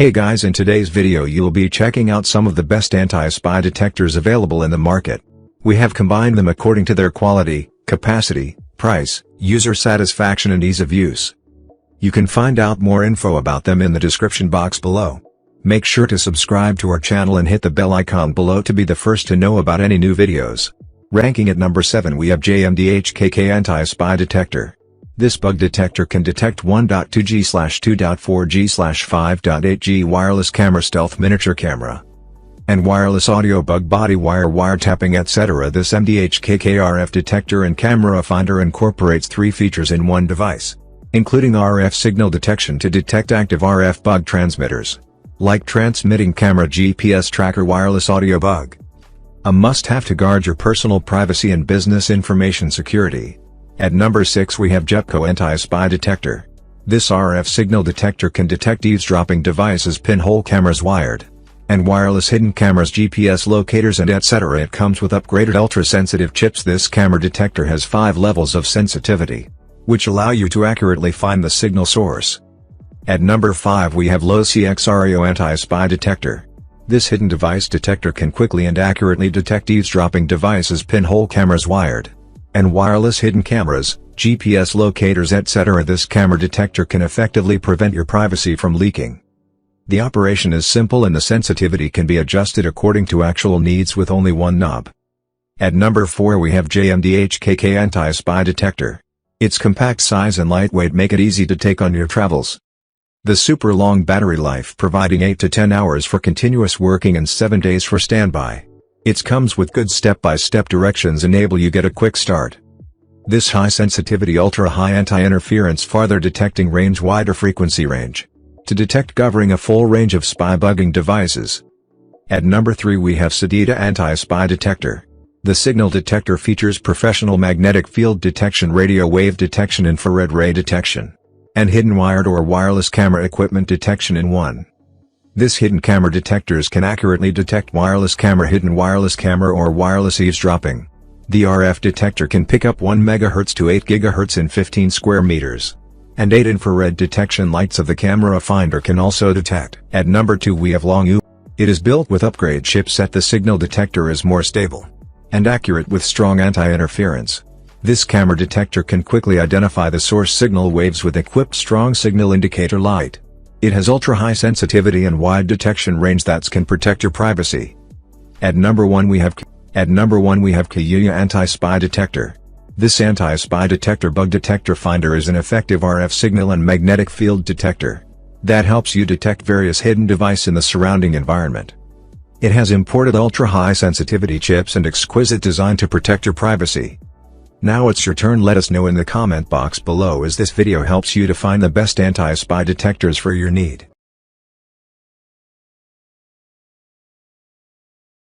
Hey guys, in today's video you will be checking out some of the best anti-spy detectors available in the market. We have combined them according to their quality, capacity, price, user satisfaction and ease of use. You can find out more info about them in the description box below. Make sure to subscribe to our channel and hit the bell icon below to be the first to know about any new videos. Ranking at number 7 we have jmdhk Anti-Spy Detector. This bug detector can detect 1.2G/2.4G/5.8G wireless camera, stealth miniature camera, and wireless audio, bug body wire, wiretapping, etc. This MDHK RF detector and camera finder incorporates 3 features in one device, including RF signal detection to detect active RF bug transmitters, like transmitting camera, GPS tracker, wireless audio bug. A must-have to guard your personal privacy and business information security. At number 6 we have jepco Anti-Spy Detector. This RF signal detector can detect eavesdropping devices, pinhole cameras, wired and wireless hidden cameras, GPS locators and etc. It comes with upgraded ultra-sensitive chips. This camera detector has 5 levels of sensitivity, which allow you to accurately find the signal source. At number 5 we have lowcxra Anti-Spy Detector. This hidden device detector can quickly and accurately detect eavesdropping devices, pinhole cameras, wired and wireless hidden cameras, GPS locators, etc. This camera detector can effectively prevent your privacy from leaking. The operation is simple and the sensitivity can be adjusted according to actual needs with only one knob. At number 4 we have jmdhk Anti-Spy Detector. Its compact size and lightweight make it easy to take on your travels. The super long battery life, providing 8 to 10 hours for continuous working and 7 days for standby. It comes with good step-by-step directions enable you get a quick start. This high sensitivity ultra-high anti-interference farther detecting range, wider frequency range, to detect covering a full range of spy bugging devices. At number 3 we have sedita Anti-Spy Detector. The signal detector features professional magnetic field detection, radio wave detection, infrared ray detection, and hidden wired or wireless camera equipment detection in one. This hidden camera detectors can accurately detect wireless camera, hidden wireless camera or wireless eavesdropping. The RF detector can pick up 1 MHz to 8 GHz in 15 square meters. And 8 infrared detection lights of the camera finder can also detect. At number 2 we have longu. It is built with upgrade chipset. The signal detector is more stable and accurate with strong anti-interference. This camera detector can quickly identify the source signal waves with equipped strong signal indicator light. It has ultra-high sensitivity and wide detection range that can protect your privacy. At number 1 we have kayla Anti-Spy Detector. This anti-spy detector bug detector finder is an effective RF signal and magnetic field detector that helps you detect various hidden devices in the surrounding environment. It has imported ultra-high sensitivity chips and exquisite design to protect your privacy. Now it's your turn. Let us know in the comment box below as this video helps you to find the best anti-spy detectors for your need.